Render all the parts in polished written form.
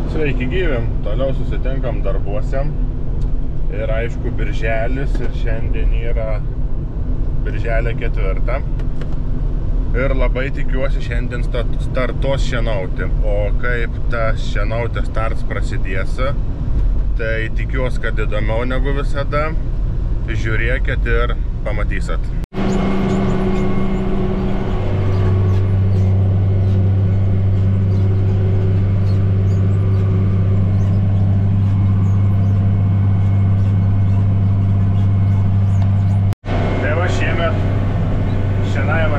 Sveiki gyvi, toliau susitinkam darbuose ir aišku birželis ir šiandien yra birželio 4 ir labai tikiuosi šiandien startuos šienauti, o kaip ta šienautė starts prasidės, tai tikiuosi, kad įdomiau negu visada, žiūrėkit ir pamatysit.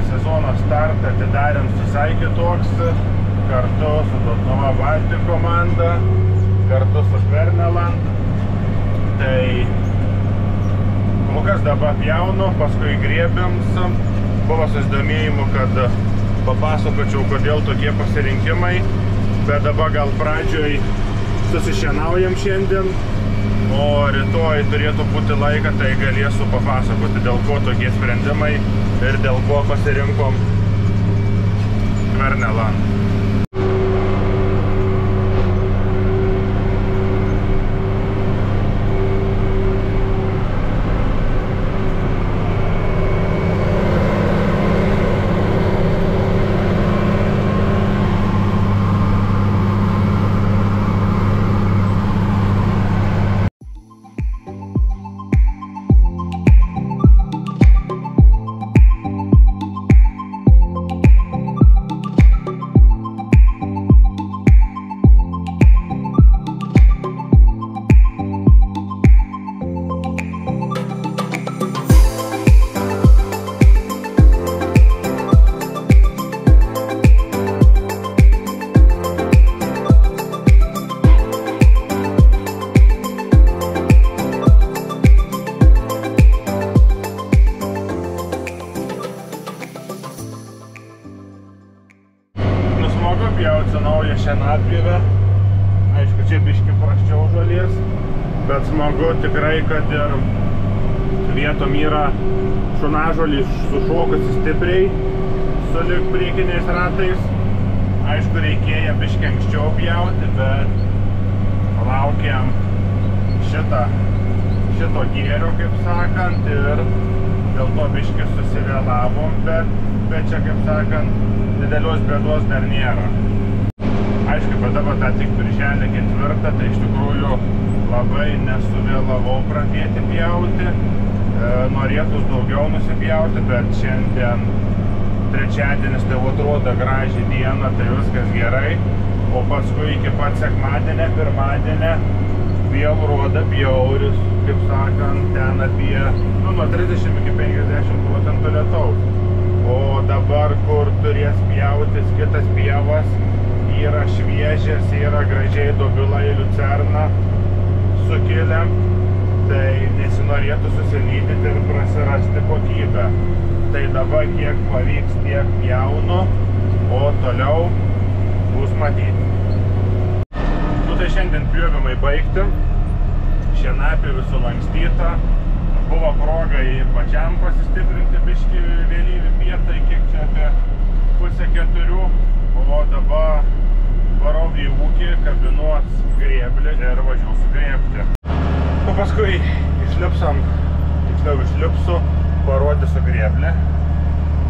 Sezono startą atidarėm visai kitoks, kartu su Dotnuva Baltic komanda, kartu su Kverneland. Tai kol kas dabar pjaunu, paskui griebiams. Buvo susidomėjimų, kad papasakočiau, kodėl tokie pasirinkimai, bet dabar gal pradžioj susišienaujam šiandien, o rytoj turėtų būti laika, tai galėsiu papasakoti, dėl ko tokie sprendimai ir dėl ko pasirinkom Kverneland. Pjauti naują šienapjovę. Aišku, čia biški prasčiau žolės, bet smagu tikrai, kad ir vietom yra šunažolės sušokusi stipriai su lyg priekiniais ratais. Aišku, reikėjo biški anksčiau pjauti, bet laukiam šito gėrio, kaip sakant, ir dėl to biški susivėlavom, bet čia, kaip sakant, didelios bėdos dar nėra. Aišku, bet dabar tą tik birželio 4, tai iš tikrųjų labai nesuvėlavau pradėti pjauti. Norėtus daugiau nusipjauti, bet šiandien trečiadienis, tai atrodo graži diena, tai viskas gerai. O paskui iki pat sekmadienio, pirmadienio vėl rodo bjauris, kaip sakant, ten apie nuo 30 iki 50% lietaus. O dabar, kur turės pjautis kitas pievas, yra šviežias, yra gražiai dobilai liucerna sukilę, tai nesinorėtų susilydyti ir prasirasti kokybę. Tai dabar kiek pavyks, tiek pjaunu, o toliau bus matyti. Tai šiandien pjovimai baigti, šienapjovė sulankstyta, buvo proga ir pačiam pasistiprinti biškį vėlyvį pietą, kiek čia apie 3:30, o dabar varau į ūkį, kabinuos grėblį ir važiuosiu grėbti. O paskui išlipsiu, parodysiu grėblį,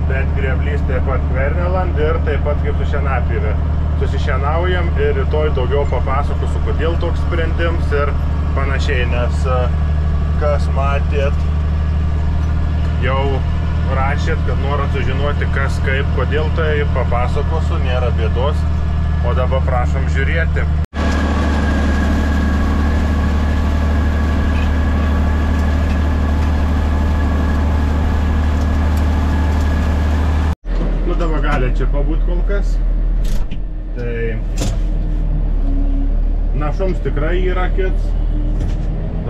bet grėblys taip pat Kverneland ir taip pat kaip su šienapjove. Susišienaujam ir rytoj daugiau papasakosiu, kodėl toks sprendims ir panašiai, nes kas matėt, jau rašėt, kad norat sužinoti kas kaip, kodėl, tai papasakosiu, nėra bėdos, o dabar prašom žiūrėti. Nu dabar gali čia pabūt kol kas. Tai našoms tikrai yra kits.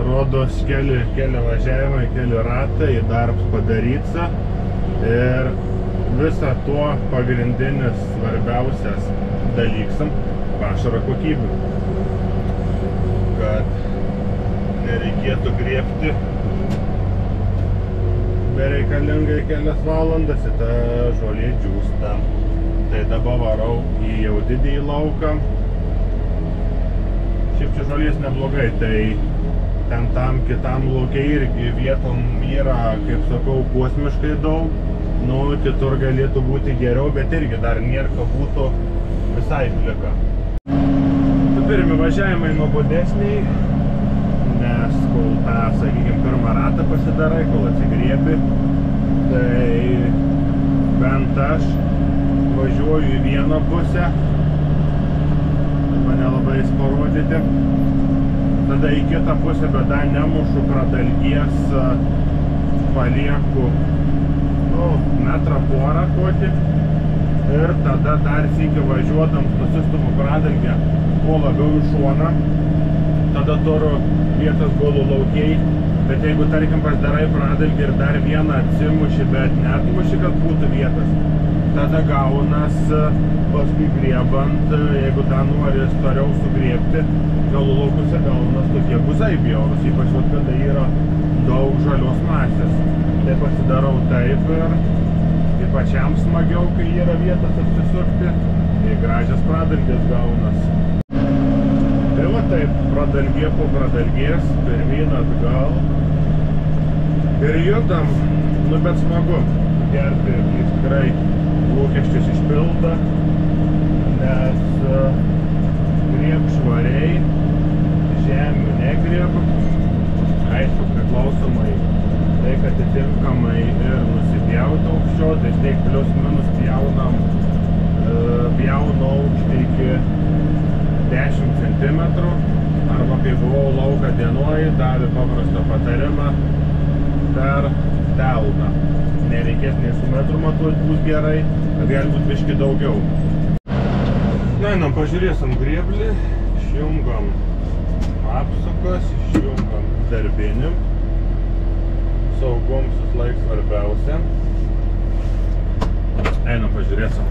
Rodos keli važiavimai, keli ratai, darbs padaryta. Ir visa tuo pagrindinis svarbiausias dalyksam pašaro kokybė. Kad nereikėtų grėbti bereikalingai kelias valandas, ir ta žolė džiūsta. Tai dabar varau į jau didįjį lauką žolės neblogai, tai ten tam kitam lauke irgi vietom yra, kaip sakau, kosmiškai daug. Nu, kitur galėtų būti geriau, bet irgi dar nėra, kad būtų visai plika. Pirmi važiavimai nuobodesniai, nes kol tą, sakykime, pirmą ratą pasidarai, kol atsigriebi, tai bent aš važiuoju į vieną pusę, mane labai parodyti, tada į kitą pusę, bet dar nemušu pradalgies, palieku metrą porą kokį ir tada dar sykį važiuodams nusistumu pradalgę kuo labiau į šoną, tada turiu vietos gulų laukiai, bet jeigu tarkim pasidarai pradalgį ir dar vieną atsimuši, bet netmuši, kad būtų vietas, tada gaunas paskui griebant, jeigu tą nori storiau sugriebti, galų laukuose gaunas tokie buzai bjaurus, ypač kada yra daug žalios masės. Tai pasidarau taip ir pačiam smagiau, kai yra vietas apsisukti, tai gražias pradalgės gaunas. Tai va taip, pradalgė po pradalgės, pirmyn atgal ir judam, nu bet smagu, gerti tikrai lūkesčius išpilda, nes grieb švariai, žemių negrieb, aišku, priklausomai tai, kad atitinkamai ir nusipjauti aukščio, tai tiek plius minus pjaunu aukštį iki 10 cm, arba kai buvau lauką dienoj, davė paprastą patarimą per delną. Nereikės nei su metru matuoti, bus gerai, kad gali būti biški daugiau. Na, einam, pažiūrėsim grėblį, išjungam apsukas, išjungam darbinį. Saugums laik svarbiausia. Einam, pažiūrėsim.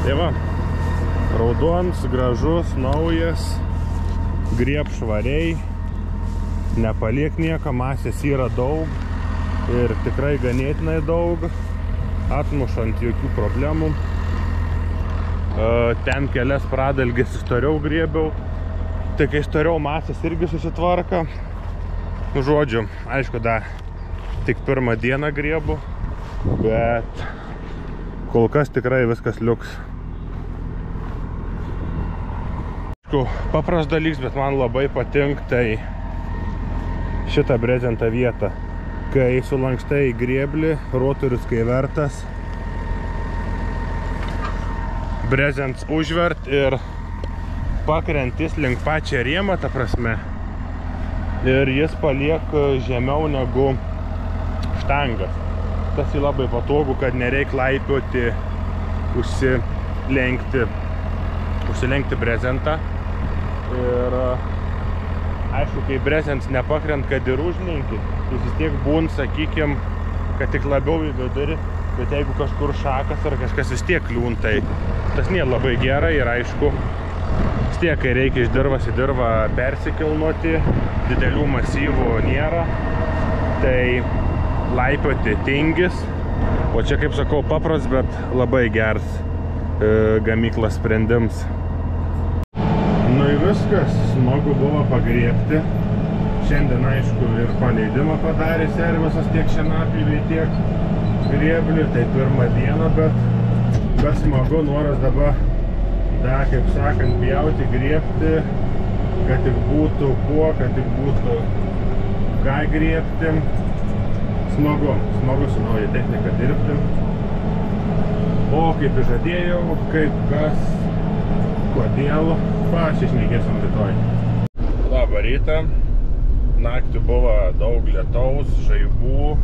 Tai va, raudons, gražus, naujas, grieb švariai, nepaliek nieko, masės yra daug ir tikrai ganėtinai daug, atmušant jokių problemų. Ten kelias pradalgės storiau griebiau, tai kai storiau masės irgi susitvarka. Žodžiu, aišku, da, tik pirmą dieną griebu, bet kol kas tikrai viskas liuks. Aišku, papras dalyks, bet man labai patink tai šitą brezentą vietą. Kai sulankstai grieblį, rotorius kai vertas, brezents užvert ir pakrentis link pačią rėmą, ta prasme, ir jis paliek žemiau negu štangas. Tas į labai patogu, kad nereik laipioti, užsilenkti brezentą. Ir aišku, kai brezents nepakrent, kad ir užlenki, jis vis tiek būn, sakykim, kad tik labiau į vidurį, bet jeigu kažkur šakas ar kažkas vis tiek kliūn, tai tas nėra labai gerai ir aišku, vis tiek, kai reikia iš dirvas į dirvą persikilnuoti, didelių masyvų nėra, tai laipioti tingis, o čia, kaip sakau, papras, bet labai geras gamyklas sprendims. Nu ir viskas, smagu buvo pagriebti. Šiandien, aišku, ir paleidimą padarė servisas tiek šienapjūviai, tiek grėblių, tai pirmą dieną, bet smagu, noras dabar, da, kaip sakant, pjauti, griebti, kad tik būtų kuo, kad tik būtų ką griebti. Smagu su nauja technika dirbti. O kaip žadėjau, kaip kas, kodėl, pačišnekėsim rytoj. Labą rytą. Naktį buvo daug lietaus, žaibų,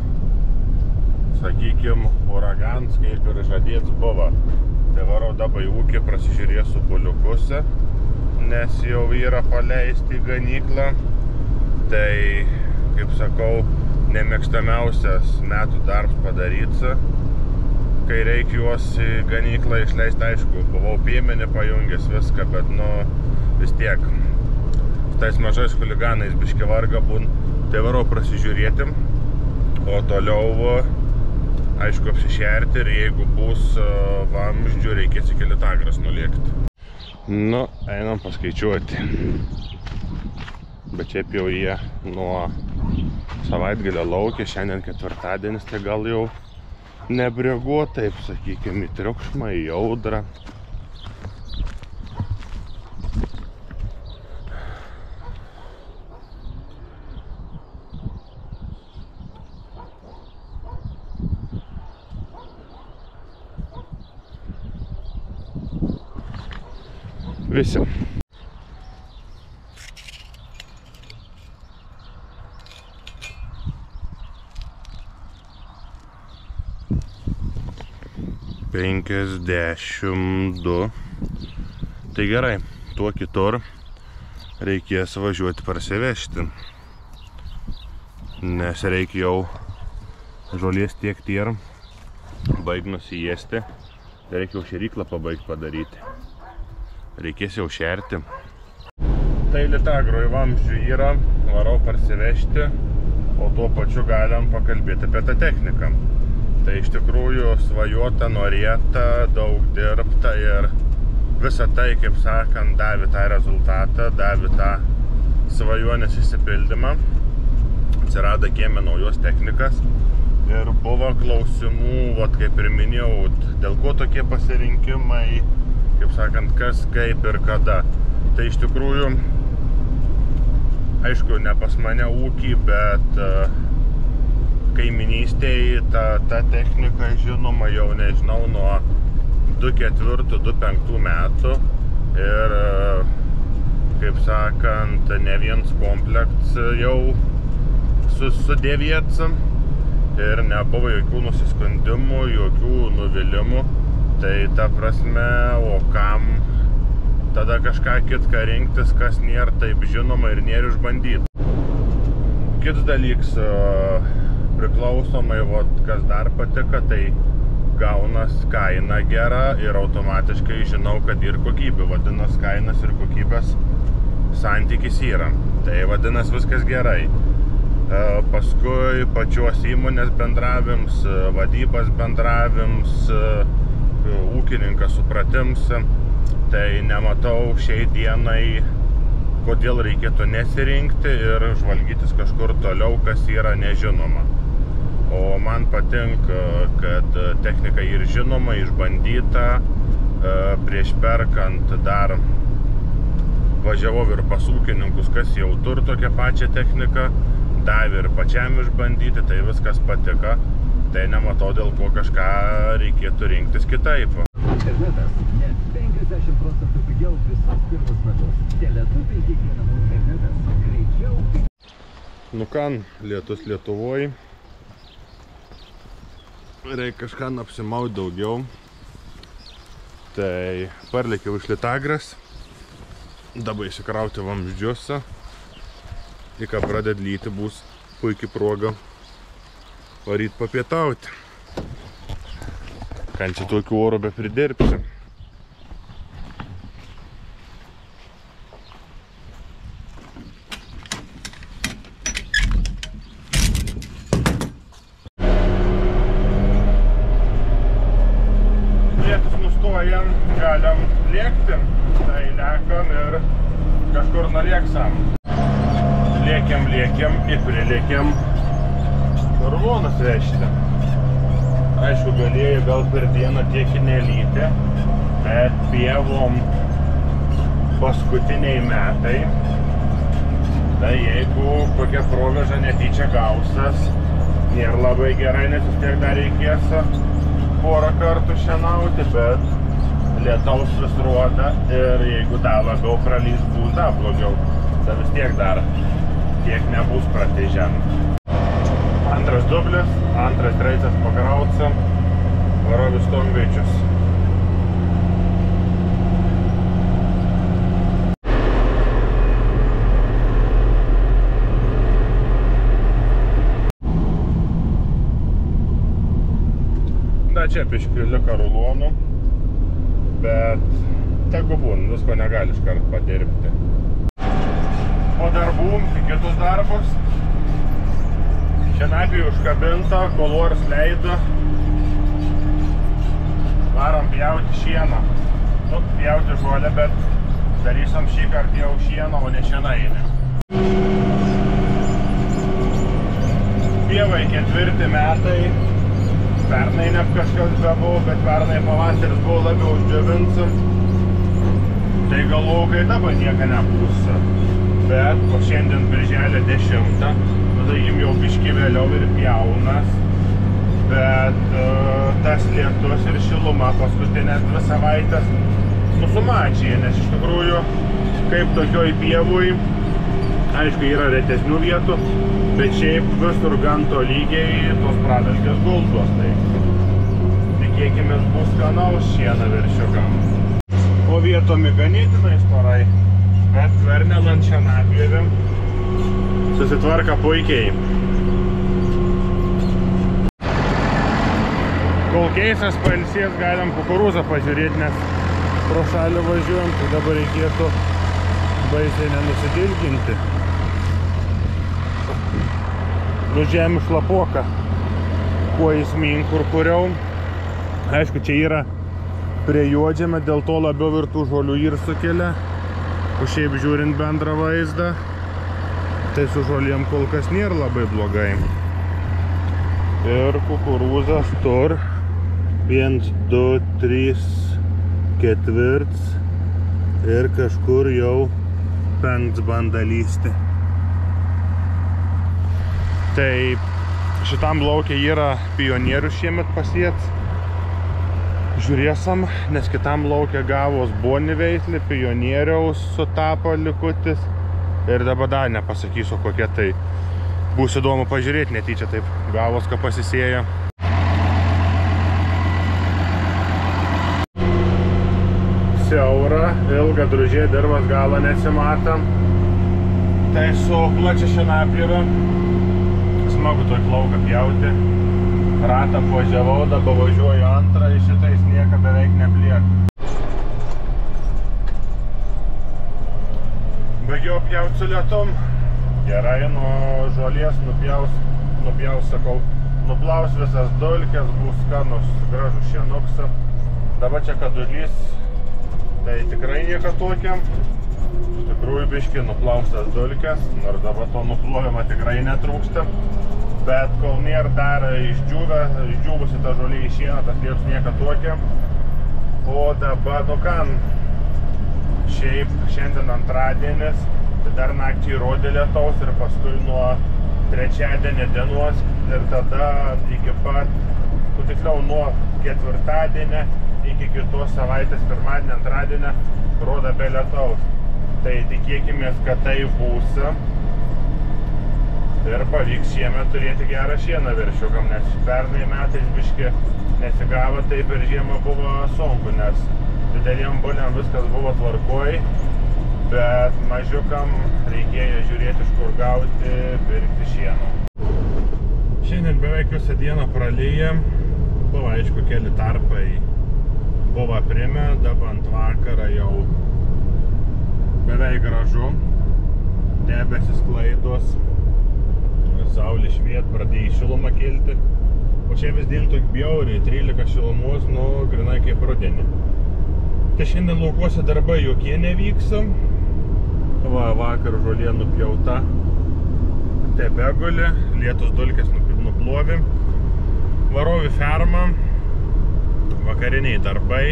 sakykim, uragans, kaip ir žadėts buvo. Tai varau dabar į ūkį, prasižiūrėsiu puliukuose, nes jau yra paleisti į ganyklą. Tai, kaip sakau, nemėgstamiausias metų darbs padaryta. Kai reikia juos į ganyklą išleisti, aišku, buvau piemenį pajungęs viską, bet, nu, vis tiek. Tais mažais huliganais biški varga būn, tai varau prasižiūrėtim, o toliau aišku, apsišerti ir jeigu bus vamzdžių, reikės iki Lytagros nulėkti. Nu, einam paskaičiuoti. Bet šiaip jau jie nuo savaitgalio laukia, šiandien ketvirtadienis, tai gal jau nebrėguo, taip sakykime, į triukšmą, į audrą. Visi. $52. Tai gerai, tuo kitur reikės važiuoti parsivežti, nes reikia jau žolės tiekti ir baig nusiėsti, reikia jau šėryklą pabaigti padaryti, reikės jau šerti. Tai Lytagroj vamzdžių yra, varau parsivežti, o tuo pačiu galim pakalbėti apie tą techniką. Tai iš tikrųjų svajota, norėta, daug dirbta ir visą tai, kaip sakant, davė tą rezultatą, davė tą svajonės išsipildymą. Atsirado kieme naujos technikas ir buvo klausimų, vat kaip ir minėjau, dėl ko tokie pasirinkimai, kaip sakant, kas, kaip ir kada. Tai iš tikrųjų, aišku, ne pas mane ūkį, bet kaiminystėje ta technika, žinoma, jau nežinau, nuo 2004-2005 metų ir, kaip sakant, ne vienas komplektas jau sudėvėts ir nebuvo jokių nusiskundimų, jokių nuvilimų. Tai ta prasme, o kam tada kažką kitką rinktis, kas nėra taip žinoma ir nėra išbandyti. Kitas dalykas, priklausomai, kas dar patiko, tai gaunas kaina gera ir automatiškai žinau, kad ir kokybė, vadinas kainas ir kokybės santykis yra. Tai vadinas viskas gerai. Paskui pačios įmonės bendravims, vadybos bendravims, ūkininkas supratims, tai nematau šiai dienai, kodėl reikėtų nesirinkti ir žvalgytis kažkur toliau, kas yra nežinoma. O man patinka, kad technika ir žinoma, išbandyta, prieš perkant dar važiavau ir pas ūkininkus, kas jau turi tokią pačią techniką, davė ir pačiam išbandyti, tai viskas patiko, tai nematau, dėl ko kažką reikėtų rinktis kitaip. Internetas net 50% pigiau visus pirmus metus. Tele2 5G namų internetas greičiau. Nu ką, lietus Lietuvoj. Reikia kažką apsimauti daugiau. Tai parlėkiau iš Lytagros. Dabar įsikrauti vamzdžiuose. Į ką praded lyti, bus puikiai proga varyt papietauti. Ką čia tokių oro be pridirbsi. Lietus nustojam, galim lėkti, tai lekam ir kažkur nulėksam. Lėkiam ir prilėkiam rulonus vežti. Aišku, galėjau gal per dieną tiek ir nelyti, bet pievom paskutiniai metai. Tai jeigu kokia proveža netyčia gausas, nėra labai gerai, nes vis tiek dar reikės porą kartų šienauti, bet lietaus vis ruoda ir jeigu dar labiau pralys bus dar blogiau, tai vis tiek dar tiek nebus pratėžiam. Antras dublis, antras reisas pakrauca, varo vis Stonegaičius. Da čia piškių liko rulonų, bet tegu būna, visko negali iškart padirbti. Po darbų į kitus darbus. Šienapį užkabinta, kolors leido, Varom pjauti šieną. Nu, pjauti žolę, bet darysim šį kartą jau šieną, o ne šienainį. Pievai 4 metai. Pernai ne kažkas bebuvo, bet pernai pavasaris buvo labiau uždžiovinsim. Tai galvau, kai dabar nieka nebus. Bet po šiandien birželio 10, tada jim jau biški vėliau ir pjaunas. Bet tas lietus ir šiluma paskutinės 2 savaitės sumažėjo, nes iš tikrųjų, kaip tokioj pievui, aišku, yra retesnių vietų, bet šiaip visur gan tolygiai tos pradalkės guldos. Tai tikėkimės bus skanaus šieną veršiukam. O vietomi ganėtinai storai, bet kvernelant šienapjovėm susitvarka puikiai. Kol keisas pailsės, galim kukurūzą pažiūrėti, nes pro šalį važiuojam, tai dabar reikėtų baisiai nenusidilginti. Nužemi šlapoką, kuo jis min kur kuriau. Aišku, čia yra prie juodžemė, dėl to labiau ir tų žolių ir sukelia. O šiaip žiūrint bendrą vaizdą, tai su žolėm kol kas nėra labai blogai. Ir kukurūzas tur 1, 2, 3, 4 ir kažkur jau 5 banda lysti. Tai šitam lauke yra pionierių šiemet pasieks. Žiūrėsim, nes kitam lauke gavos boni veislė, pionieriaus sutapo likutis. Ir dabar dar nepasakysiu kokia, tai bus įdomu pažiūrėti, netyčia taip gavos, ką pasisėja. Siaura, ilga družė, dirvas galą nesimatam. Tai su plačia šienapjove smagu toj lauką pjauti. Ratą apvažiavau, dabar važiuoju antrą, iš šitais nieka beveik neplieka. Baigiau pjauti su lietum. Gerai, nuo žolės nuplaus visas dulkes, bus skanus gražus šienuks. Dabar čia kadulys, tai tikrai nieko tokiam. Iš tikrųjų biški nuplaustas dulkes, nors dabar to nuplovimo tikrai netrūksta. Bet kol nėra dar išdžiūvusi ta žolė išėna, tas lietus nieko tokiam. O dabar, nu ką, šiaip šiandien antradienis, tai dar nakčiai rodė lietaus ir paskui nuo trečiadienio dienos ir tada iki pat, tiksliau nuo ketvirtadienio iki kitos savaitės pirmadienio, antradienio rodo be lietaus. Tai tikėkimės, kad tai bus ir pavyks šiemet turėti gerą šieną veršiukam, nes pernai metais biški nesigavo, tai per žiemą buvo sunku, nes dideliem buliam viskas buvo tvarkoj, bet mažiukam reikėjo žiūrėti, iš kur gauti, pirkti šieno. Šiandien beveik visą dieną pralyja, buvo aišku keli tarpai, buvo primę, dabar ant vakarą jau beveik gražu, debesis klaidos, saulė šviet, pradėjo šilumą kilti, o čia vis dėl tokia bjauriai, 13 šilumos, nu, grinai kaip rudenį. Tai šiandien laukuose darbai jokie nevyksa. Va, vakar žolė nupjauta, tebeguli, lietus dulkes nuplovi. Varau į fermą, vakariniai darbai,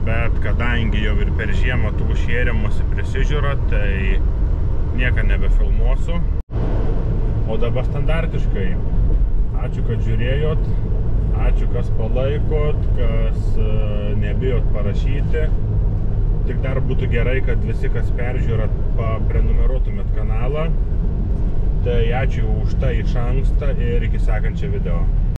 bet kadangi jau ir per žiemą tų šėrimusi prisižiūra, tai nieką nebefilmuosiu. O dabar standartiškai. Ačiū, kad žiūrėjot, ačiū, kas palaikot, kas nebijot parašyti. Tik dar būtų gerai, kad visi, kas peržiūrat, prenumeruotumėt kanalą. Tai ačiū už tai iš anksto ir iki sekančio video.